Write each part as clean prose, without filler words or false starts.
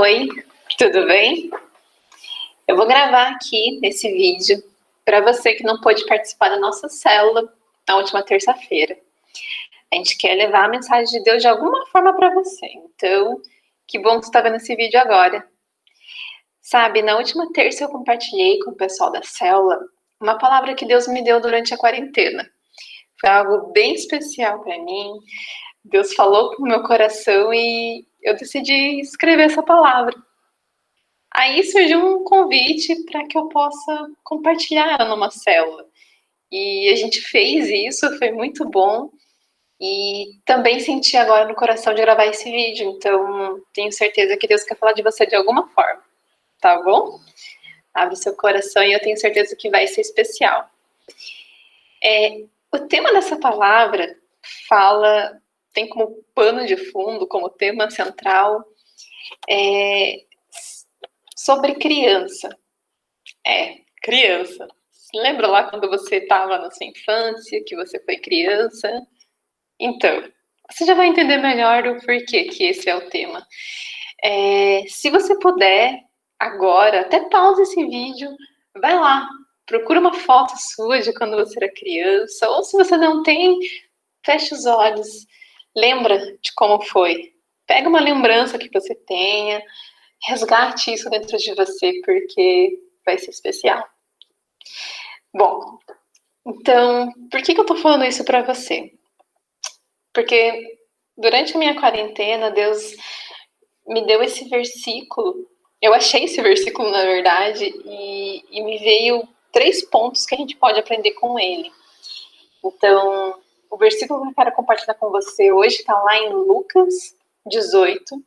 Oi, tudo bem? Eu vou gravar aqui esse vídeo para você que não pôde participar da nossa célula na última terça-feira. A gente quer levar a mensagem de Deus de alguma forma para você. Então, que bom que você está vendo esse vídeo agora. Sabe, na última terça eu compartilhei com o pessoal da célula uma palavra que Deus me deu durante a quarentena. Foi algo bem especial para mim. Deus falou com o meu coração e eu decidi escrever essa palavra. Aí surgiu um convite para que eu possa compartilhar ela numa célula. E a gente fez isso, foi muito bom. E também senti agora no coração de gravar esse vídeo. Então, tenho certeza que Deus quer falar de você de alguma forma. Tá bom? Abre seu coração e eu tenho certeza que vai ser especial. O tema dessa palavra tem como pano de fundo, como tema central, sobre criança. Criança. Lembra lá quando você estava na sua infância, que você foi criança? Então, você já vai entender melhor o porquê que esse é o tema. Se você puder, agora, até pausa esse vídeo, vai lá, procura uma foto sua de quando você era criança, ou se você não tem, feche os olhos, lembra de como foi. Pega uma lembrança que você tenha, resgate isso dentro de você, porque vai ser especial. Bom, então, por que eu tô falando isso para você? Porque durante a minha quarentena, Deus me deu esse versículo. Eu achei esse versículo, na verdade, e me veio 3 pontos que a gente pode aprender com ele. Então, o versículo que eu quero compartilhar com você hoje está lá em Lucas 18,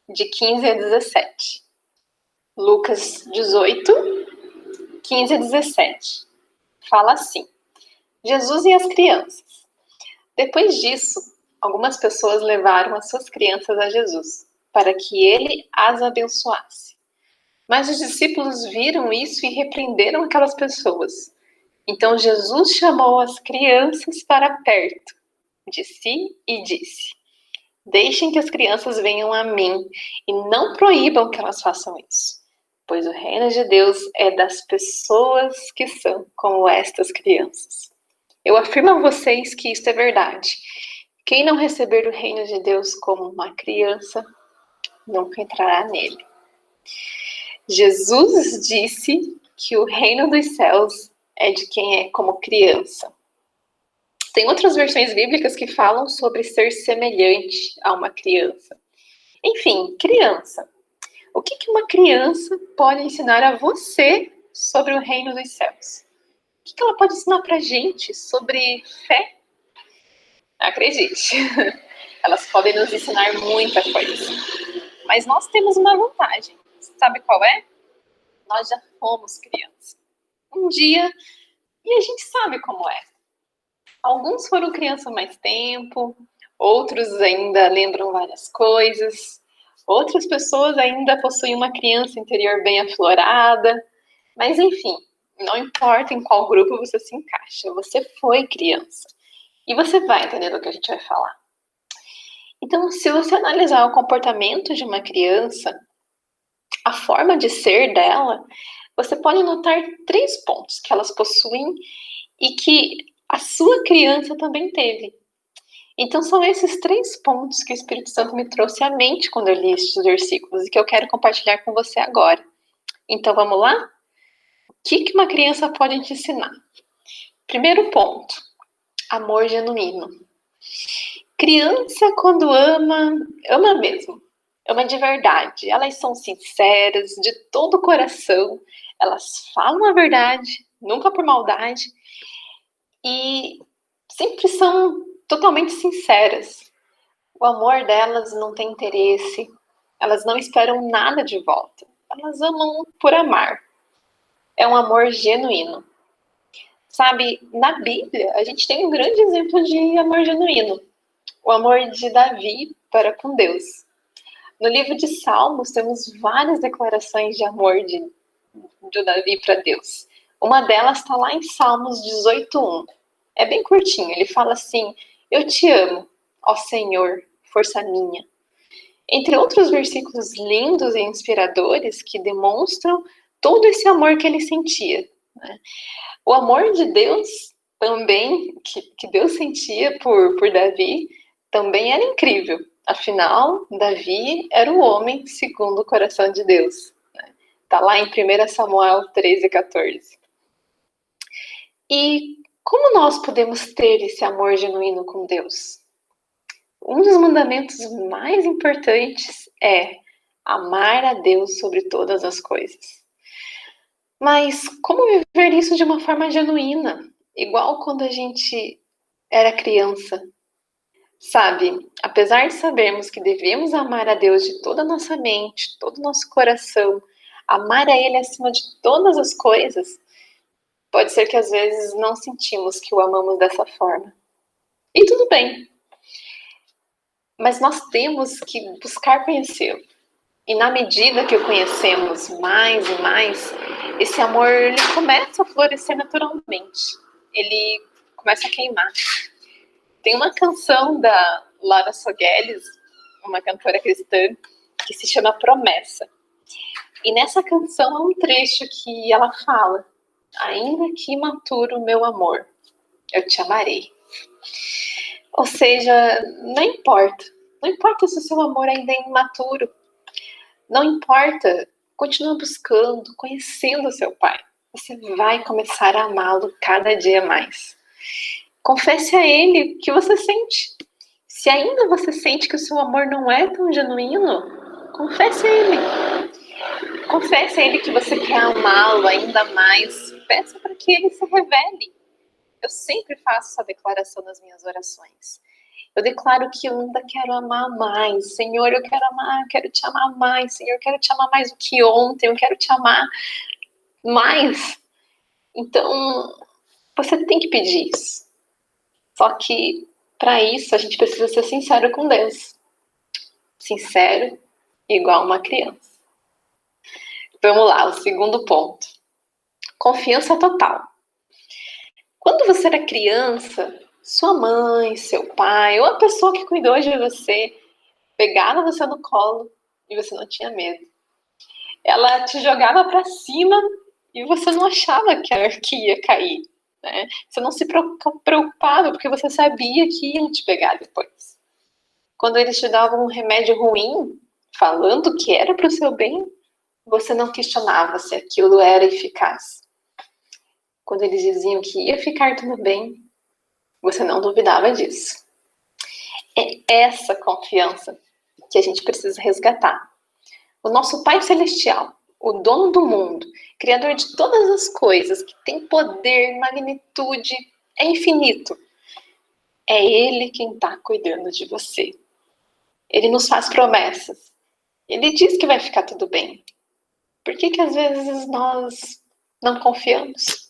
de 15 a 17. Lucas 18, 15 a 17. Fala assim: Jesus e as crianças. Depois disso, algumas pessoas levaram as suas crianças a Jesus, para que ele as abençoasse. Mas os discípulos viram isso e repreenderam aquelas pessoas. Então Jesus chamou as crianças para perto de si e disse: Deixem que as crianças venham a mim e não proíbam que elas façam isso, pois o reino de Deus é das pessoas que são como estas crianças. Eu afirmo a vocês que isto é verdade. Quem não receber o reino de Deus como uma criança, nunca entrará nele. Jesus disse que o reino dos céus é de quem é como criança. Tem outras versões bíblicas que falam sobre ser semelhante a uma criança. Enfim, criança. O que uma criança pode ensinar a você sobre o reino dos céus? O que ela pode ensinar pra gente sobre fé? Acredite, elas podem nos ensinar muita coisa. Mas nós temos uma vantagem. Sabe qual é? Nós já fomos criança. Um dia, e a gente sabe como é. Alguns foram criança há mais tempo, outros ainda lembram várias coisas, outras pessoas ainda possuem uma criança interior bem aflorada, mas enfim, não importa em qual grupo você se encaixa, você foi criança. E você vai entender do que a gente vai falar. Então, se você analisar o comportamento de uma criança, a forma de ser dela, você pode notar 3 pontos que elas possuem e que a sua criança também teve. Então, são esses 3 pontos que o Espírito Santo me trouxe à mente quando eu li estes versículos e que eu quero compartilhar com você agora. Então, vamos lá? O que uma criança pode te ensinar? Primeiro ponto, amor genuíno. Criança, quando ama, ama mesmo. Ama de verdade. Elas são sinceras, de todo o coração. Elas falam a verdade, nunca por maldade. E sempre são totalmente sinceras. O amor delas não tem interesse. Elas não esperam nada de volta. Elas amam por amar. É um amor genuíno. Sabe, na Bíblia, a gente tem um grande exemplo de amor genuíno. O amor de Davi para com Deus. No livro de Salmos, temos várias declarações de amor de Davi para Deus. Uma delas está lá em Salmos 18:1. É bem curtinho. Ele fala assim: Eu te amo, ó Senhor, força minha. Entre outros versículos lindos e inspiradores que demonstram todo esse amor que ele sentia, né? O amor de Deus também, que Deus sentia por Davi, também era incrível. Afinal, Davi era o homem segundo o coração de Deus. Está lá em 1 Samuel 13:14. E como nós podemos ter esse amor genuíno com Deus? Um dos mandamentos mais importantes é amar a Deus sobre todas as coisas. Mas como viver isso de uma forma genuína? Igual quando a gente era criança. Sabe, apesar de sabermos que devemos amar a Deus de toda a nossa mente, todo o nosso coração, amar a Ele acima de todas as coisas, pode ser que às vezes não sentimos que o amamos dessa forma. E tudo bem. Mas nós temos que buscar conhecê-lo. E na medida que o conhecemos mais e mais, esse amor ele começa a florescer naturalmente. Ele começa a queimar. Tem uma canção da Laura Sogueles, uma cantora cristã, que se chama Promessa. E nessa canção há um trecho que ela fala: ainda que imaturo meu amor, eu te amarei. Ou seja, não importa se o seu amor ainda é imaturo, não importa, continua buscando, conhecendo o seu pai. Você vai começar a amá-lo cada dia mais. Confesse a ele o que você sente. Se ainda você sente que o seu amor não é tão genuíno, confesse a ele. Confesse a ele que você quer amá-lo ainda mais. Peça para que ele se revele. Eu sempre faço essa declaração nas minhas orações. Eu declaro que eu ainda quero amar mais. Senhor, eu quero te amar mais. Senhor, eu quero te amar mais do que ontem. Eu quero te amar mais. Então, você tem que pedir isso. Só que, para isso, a gente precisa ser sincero com Deus. Sincero, igual uma criança. Vamos lá, o segundo ponto. Confiança total. Quando você era criança, sua mãe, seu pai, ou a pessoa que cuidou de você, pegava você no colo e você não tinha medo. Ela te jogava para cima e você não achava que ia cair. Né? Você não se preocupava porque você sabia que iam te pegar depois. Quando eles te davam um remédio ruim, falando que era para o seu bem, você não questionava se aquilo era eficaz. Quando eles diziam que ia ficar tudo bem, você não duvidava disso. É essa confiança que a gente precisa resgatar. O nosso Pai Celestial, o dono do mundo, criador de todas as coisas, que tem poder, magnitude, é infinito. É Ele quem está cuidando de você. Ele nos faz promessas. Ele diz que vai ficar tudo bem. Por que às vezes nós não confiamos?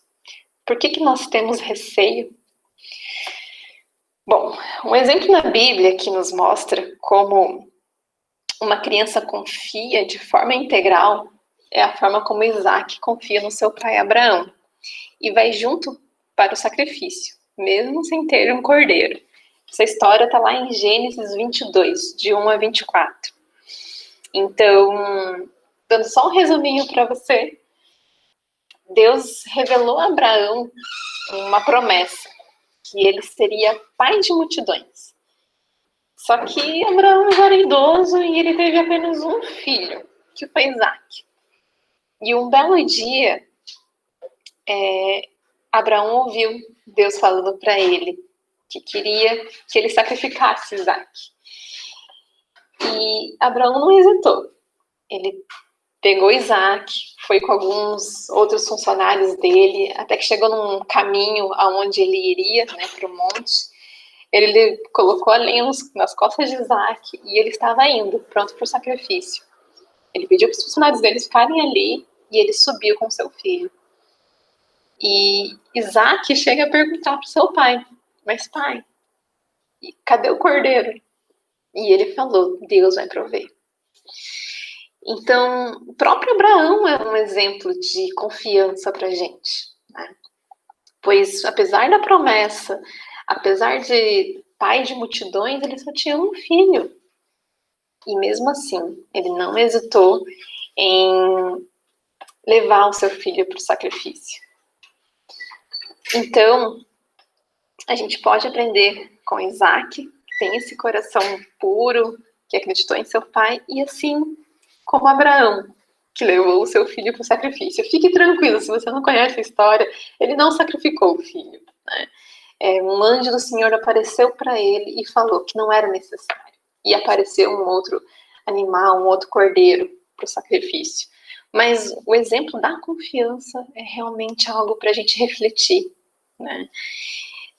Por que nós temos receio? Bom, um exemplo na Bíblia que nos mostra como uma criança confia de forma integral é a forma como Isaac confia no seu pai Abraão e vai junto para o sacrifício, mesmo sem ter um cordeiro. Essa história está lá em Gênesis 22, de 1 a 24. Então, dando só um resuminho para você, Deus revelou a Abraão uma promessa, que ele seria pai de multidões. Só que Abraão já era idoso e ele teve apenas um filho, que foi Isaac. E um belo dia, Abraão ouviu Deus falando para ele que queria que ele sacrificasse Isaac. E Abraão não hesitou. Ele pegou Isaac, foi com alguns outros funcionários dele, até que chegou num caminho aonde ele iria, né, para o monte. Ele colocou a lenha nas costas de Isaac e ele estava indo, pronto para o sacrifício. Ele pediu para os funcionários dele ficarem ali e ele subiu com seu filho. E Isaac chega a perguntar para o seu pai: mas pai, cadê o cordeiro? E ele falou: Deus vai prover. Então, o próprio Abraão é um exemplo de confiança para a gente, né? Pois, apesar da promessa, apesar de pai de multidões, ele só tinha um filho. E mesmo assim, ele não hesitou em levar o seu filho para o sacrifício. Então, a gente pode aprender com Isaac, que tem esse coração puro, que acreditou em seu pai, e assim como Abraão, que levou o seu filho para o sacrifício. Fique tranquilo, se você não conhece a história, ele não sacrificou o filho, né? Um anjo do Senhor apareceu para ele e falou que não era necessário. E apareceu um outro animal, um outro cordeiro para o sacrifício. Mas o exemplo da confiança é realmente algo para a gente refletir, né?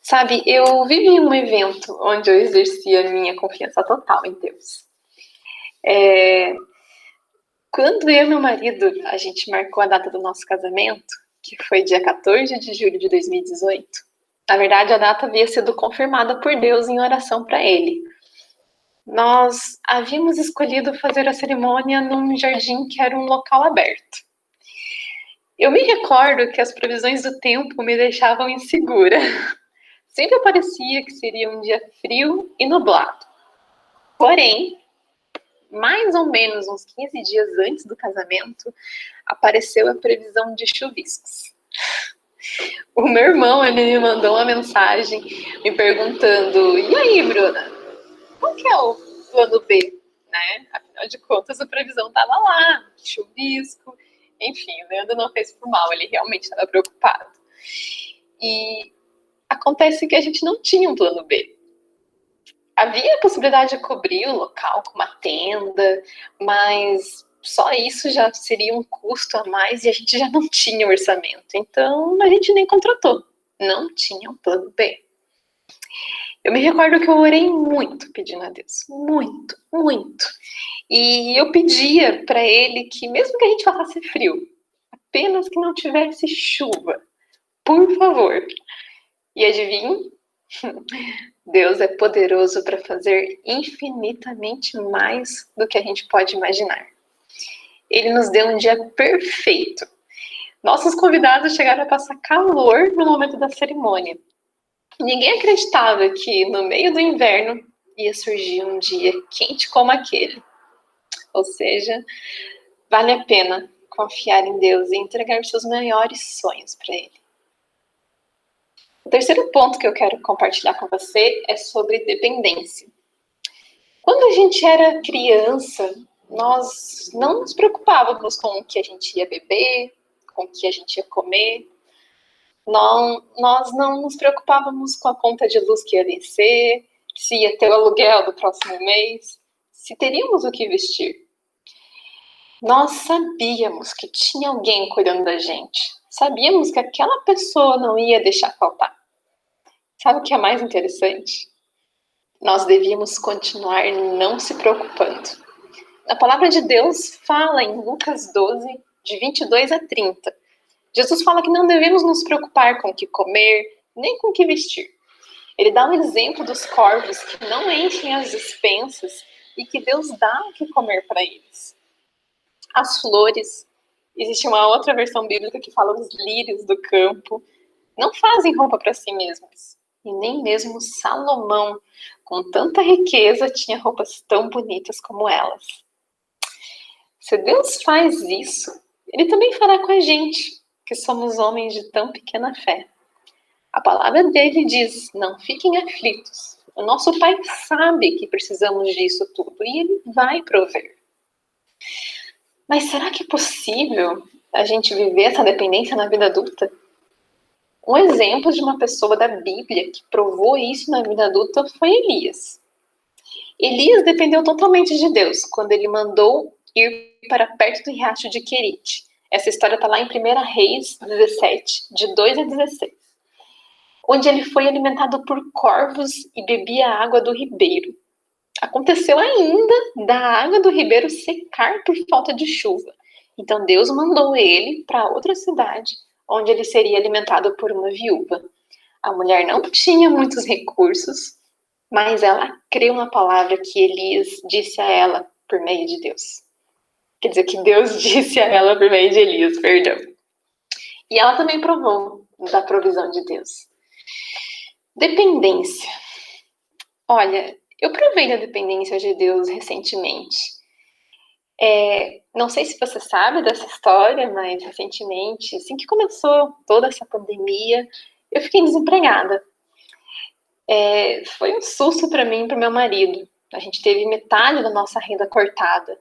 Sabe, eu vivi um evento onde eu exerci a minha confiança total em Deus. Quando eu e meu marido, a gente marcou a data do nosso casamento, que foi dia 14 de julho de 2018, na verdade a data havia sido confirmada por Deus em oração para ele. Nós havíamos escolhido fazer a cerimônia num jardim que era um local aberto. Eu me recordo que as previsões do tempo me deixavam insegura. Sempre parecia que seria um dia frio e nublado. Porém, mais ou menos uns 15 dias antes do casamento, apareceu a previsão de chuviscos. O meu irmão, ele me mandou uma mensagem me perguntando: e aí, Bruna, qual que é o plano B? Né? Afinal de contas, a previsão estava lá, chuvisco. Enfim, o Leandro não fez por mal, ele realmente estava preocupado. E acontece que a gente não tinha um plano B. Havia a possibilidade de cobrir o local com uma tenda, mas só isso já seria um custo a mais e a gente já não tinha orçamento. Então, a gente nem contratou. Não tinha um plano B. Eu me recordo que eu orei muito pedindo a Deus. Muito, muito. E eu pedia para ele que, mesmo que a gente passasse frio, apenas que não tivesse chuva. Por favor. E adivinhe? Deus é poderoso para fazer infinitamente mais do que a gente pode imaginar. Ele nos deu um dia perfeito. Nossos convidados chegaram a passar calor no momento da cerimônia. Ninguém acreditava que no meio do inverno ia surgir um dia quente como aquele. Ou seja, vale a pena confiar em Deus e entregar os seus maiores sonhos para Ele. O terceiro ponto que eu quero compartilhar com você é sobre dependência. Quando a gente era criança, nós não nos preocupávamos com o que a gente ia beber, com o que a gente ia comer. Nós não nos preocupávamos com a conta de luz que ia vencer, se ia ter o aluguel do próximo mês, se teríamos o que vestir. Nós sabíamos que tinha alguém cuidando da gente. Sabíamos que aquela pessoa não ia deixar faltar. Sabe o que é mais interessante? Nós devíamos continuar não se preocupando. A palavra de Deus fala em Lucas 12, de 22 a 30. Jesus fala que não devemos nos preocupar com o que comer, nem com o que vestir. Ele dá um exemplo dos corvos que não enchem as despensas e que Deus dá o que comer para eles. As flores, existe uma outra versão bíblica que fala dos lírios do campo, não fazem roupa para si mesmos. E nem mesmo Salomão, com tanta riqueza, tinha roupas tão bonitas como elas. Se Deus faz isso, Ele também fará com a gente, que somos homens de tão pequena fé. A palavra dele diz: não fiquem aflitos. O nosso Pai sabe que precisamos disso tudo e Ele vai prover. Mas será que é possível a gente viver essa dependência na vida adulta? Um exemplo de uma pessoa da Bíblia que provou isso na vida adulta foi Elias. Elias dependeu totalmente de Deus quando ele mandou ir para perto do riacho de Querite. Essa história está lá em 1 Reis 17, de 2 a 16. Onde ele foi alimentado por corvos e bebia a água do ribeiro. Aconteceu ainda da água do ribeiro secar por falta de chuva. Então Deus mandou ele para outra cidade, onde ele seria alimentado por uma viúva. A mulher não tinha muitos recursos, mas ela creu na palavra que Elias disse a ela por meio de Deus. Quer dizer, que Deus disse a ela por meio de Elias, perdão. E ela também provou da provisão de Deus. Dependência. Olha, Eu provei da dependência de Deus recentemente. Não sei se você sabe dessa história, mas recentemente, assim que começou toda essa pandemia, eu fiquei desempregada. Foi um susto para mim e para o meu marido. A gente teve metade da nossa renda cortada.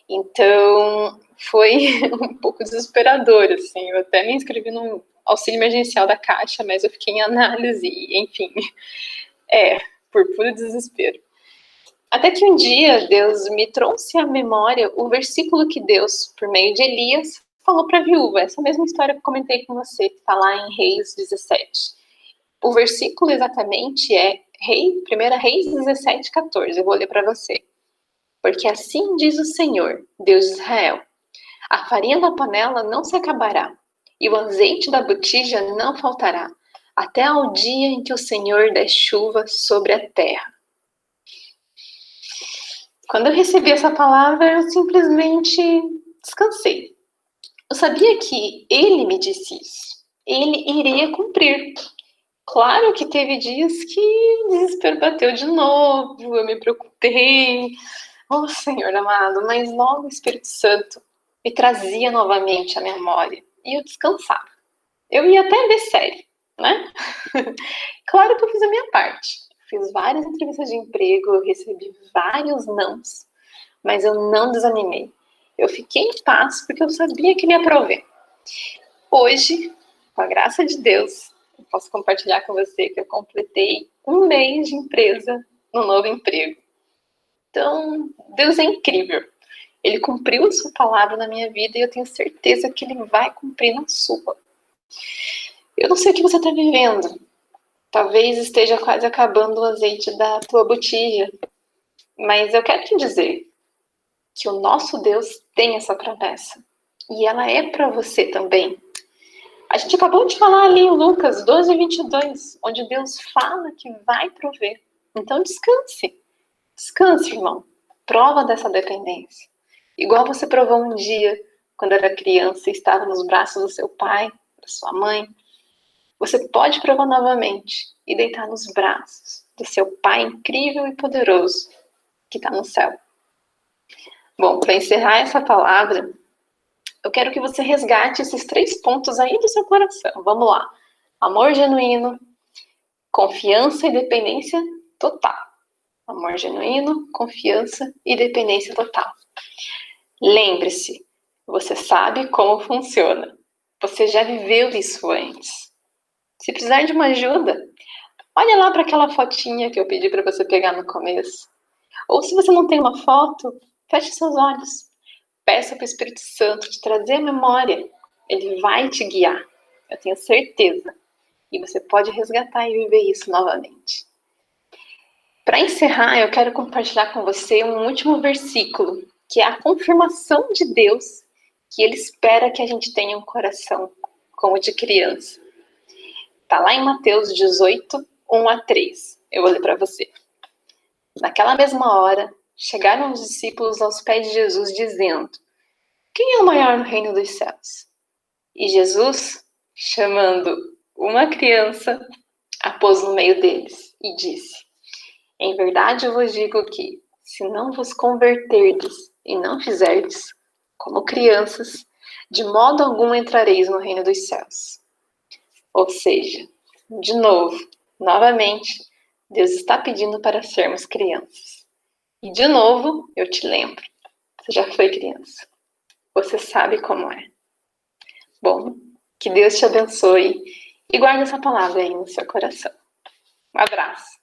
Então, foi um pouco desesperador, assim. Eu até me inscrevi no auxílio emergencial da Caixa, mas eu fiquei em análise, enfim. Por puro desespero. Até que um dia Deus me trouxe à memória o versículo que Deus, por meio de Elias, falou para a viúva. Essa mesma história que eu comentei com você, que está lá em Reis 17. O versículo exatamente é 1 Reis 17, 14. Eu vou ler para você. Porque assim diz o Senhor, Deus de Israel: a farinha da panela não se acabará, e o azeite da botija não faltará, até ao dia em que o Senhor der chuva sobre a terra. Quando eu recebi essa palavra, eu simplesmente descansei. Eu sabia que ele me disse isso. Ele iria cumprir. Claro que teve dias que o desespero bateu de novo, eu me preocupei. Oh, Senhor amado, mas logo o Espírito Santo me trazia novamente a memória e eu descansava. Eu ia até ver série, né? Claro que eu fiz a minha parte. Fiz várias entrevistas de emprego, eu recebi vários nãos, mas eu não desanimei. Eu fiquei em paz porque eu sabia que me aprovei. Hoje, com a graça de Deus, eu posso compartilhar com você que eu completei 1 mês de empresa no novo emprego. Então, Deus é incrível. Ele cumpriu a sua palavra na minha vida e eu tenho certeza que ele vai cumprir na sua. Eu não sei o que você está vivendo. Talvez esteja quase acabando o azeite da tua botija. Mas eu quero te dizer que o nosso Deus tem essa promessa. E ela é para você também. A gente acabou de falar ali em Lucas 12, 22, onde Deus fala que vai prover. Então descanse. Descanse, irmão. Prova dessa dependência. Igual você provou um dia, quando era criança e estava nos braços do seu pai, da sua mãe. Você pode provar novamente e deitar nos braços do seu Pai incrível e poderoso que está no céu. Bom, para encerrar essa palavra, eu quero que você resgate esses 3 pontos aí do seu coração. Vamos lá. Amor genuíno, confiança e dependência total. Amor genuíno, confiança e dependência total. Lembre-se, você sabe como funciona. Você já viveu isso antes. Se precisar de uma ajuda, olha lá para aquela fotinha que eu pedi para você pegar no começo. Ou se você não tem uma foto, feche seus olhos. Peça para o Espírito Santo te trazer a memória. Ele vai te guiar. Eu tenho certeza. E você pode resgatar e viver isso novamente. Para encerrar, eu quero compartilhar com você um último versículo, que é a confirmação de Deus que Ele espera que a gente tenha um coração como o de criança. Está lá em Mateus 18, 1 a 3. Eu vou ler para você. Naquela mesma hora, chegaram os discípulos aos pés de Jesus, dizendo: quem é o maior no reino dos céus? E Jesus, chamando uma criança, a pôs no meio deles e disse: em verdade eu vos digo que, se não vos converterdes e não fizerdes como crianças, de modo algum entrareis no reino dos céus. Ou seja, de novo, novamente, Deus está pedindo para sermos crianças. E de novo, eu te lembro, você já foi criança. Você sabe como é. Bom, que Deus te abençoe e guarde essa palavra aí no seu coração. Um abraço.